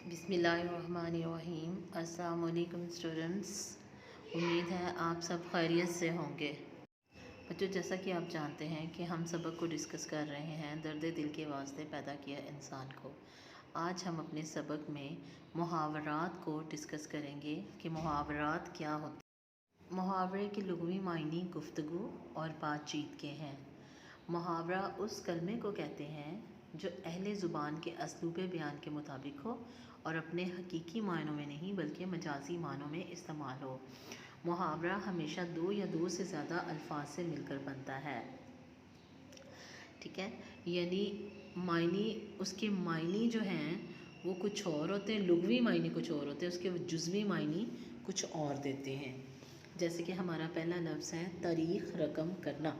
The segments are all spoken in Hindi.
बिस्मिल्लाहिर्रहमानिर्रहीम। अस्सलाम वालेकुम स्टूडेंट्स, उम्मीद है आप सब खैरियत से होंगे। बच्चों, जैसा कि आप जानते हैं कि हम सबक को डिस्कस कर रहे हैं दर्द दिल के वास्ते पैदा किया इंसान को। आज हम अपने सबक में मुहावरात को डिस्कस करेंगे कि मुहावरात क्या होते हैं। मुहावरे के लुग़वी मायने गुफ्तगू और बातचीत के हैं। मुहावरा उस कलमे को कहते हैं जो अहले ज़ुबान के असलूब बयान के मुताबिक हो और अपने हकीकी मायनों में नहीं बल्कि मजाजी मानों में इस्तेमाल हो। मुहावरा हमेशा दो या दो से ज़्यादा अल्फाज से मिलकर बनता है। ठीक है, यानी मायने, उसके मायने जो हैं वो कुछ और होते हैं, लुग़वी मायने कुछ और होते हैं, उसके जुज़वी मायने कुछ और देते हैं। जैसे कि हमारा पहला लफ्ज़ है तारीख़ रकम करना।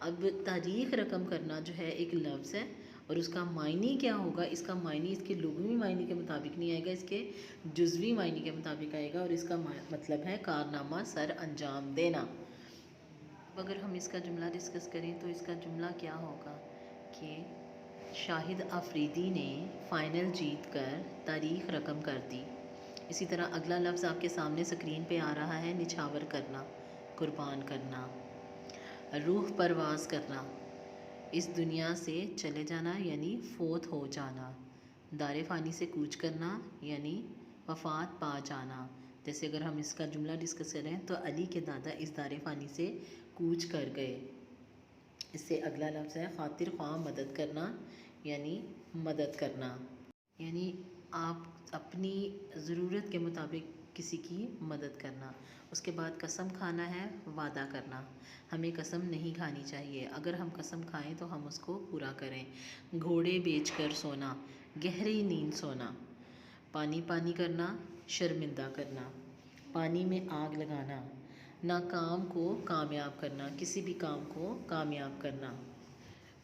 अब तारीख़ रकम करना जो है एक लफ्ज़ है और उसका मायने क्या होगा, इसका मायने इसके लुग़वी मायने के मुताबिक नहीं आएगा, इसके जुज़वी मायने के मुताबिक आएगा और इसका मतलब है कारनामा सर अंजाम देना। अगर हम इसका जुमला डिस्कस करें तो इसका जुमला क्या होगा कि शाहिद अफरीदी ने फ़ाइनल जीत कर तारीख़ रकम कर दी। इसी तरह अगला लफ्ज़ आपके सामने स्क्रीन पे आ रहा है, निछावर करना, कुर्बान करना, रूह परवाज़ करना, इस दुनिया से चले जाना यानी फ़ौत हो जाना, दारे फ़ानी से कूच करना यानी वफ़ात पा जाना। जैसे अगर हम इसका जुमला डिस्कस करें तो अली के दादा इस दारे फ़ानी से कूच कर गए। इससे अगला लफ्ज़ है ख़ातिर ख्वाह मदद करना यानी मदद करना, यानी आप अपनी ज़रूरत के मुताबिक किसी की मदद करना। उसके बाद कसम खाना है वादा करना। हमें कसम नहीं खानी चाहिए, अगर हम कसम खाएं तो हम उसको पूरा करें। घोड़े बेचकर सोना, गहरी नींद सोना। पानी पानी करना, शर्मिंदा करना। पानी में आग लगाना, नाकाम को कामयाब करना, किसी भी काम को कामयाब करना।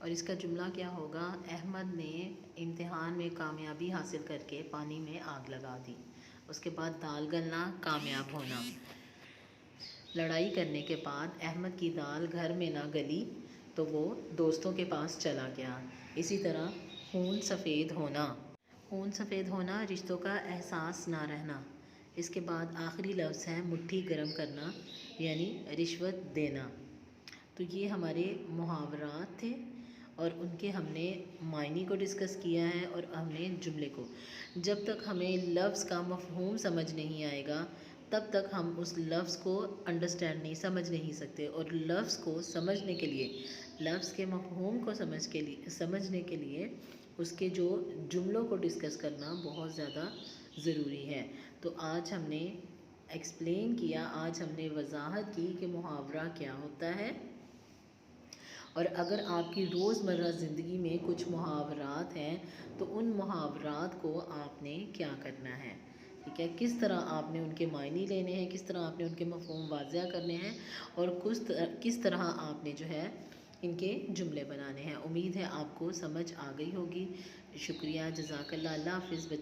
और इसका जुमला क्या होगा, अहमद ने इम्तिहान में कामयाबी हासिल करके पानी में आग लगा दी। उसके बाद दाल गलना, कामयाब होना। लड़ाई करने के बाद अहमद की दाल घर में ना गली तो वो दोस्तों के पास चला गया। इसी तरह खून सफ़ेद होना, खून सफ़ेद होना, रिश्तों का एहसास ना रहना। इसके बाद आखिरी लफ्ज़ है मुट्ठी गर्म करना यानी रिश्वत देना। तो ये हमारे मुहावरात थे और उनके हमने मायने को डिस्कस किया है और हमने जुमले को। जब तक हमें लफ्ज़ का मफ़हूम समझ नहीं आएगा तब तक हम उस लफ्ज़ को अंडरस्टैंड नहीं, समझ नहीं सकते। और लफ्ज़ को समझने के लिए, लफ्ज़ के मफ़हूम को समझने के लिए उसके जो जुमलों को डिस्कस करना बहुत ज़्यादा ज़रूरी है। तो आज हमने एक्सप्लेन किया, आज हमने वजाहत की कि मुहावरा क्या होता है और अगर आपकी रोज़मर्रा ज़िंदगी में कुछ मुहावरात हैं तो उन मुहावरात को आपने क्या करना है। ठीक है, किस तरह आपने उनके मायने लेने हैं, किस तरह आपने उनके मफ़हूम वाज़िया करने हैं और किस तरह आपने जो है इनके जुमले बनाने हैं। उम्मीद है आपको समझ आ गई होगी। शुक्रिया, जज़ाकल्लाह, अल्लाह हाफ़िज़ बच्चों।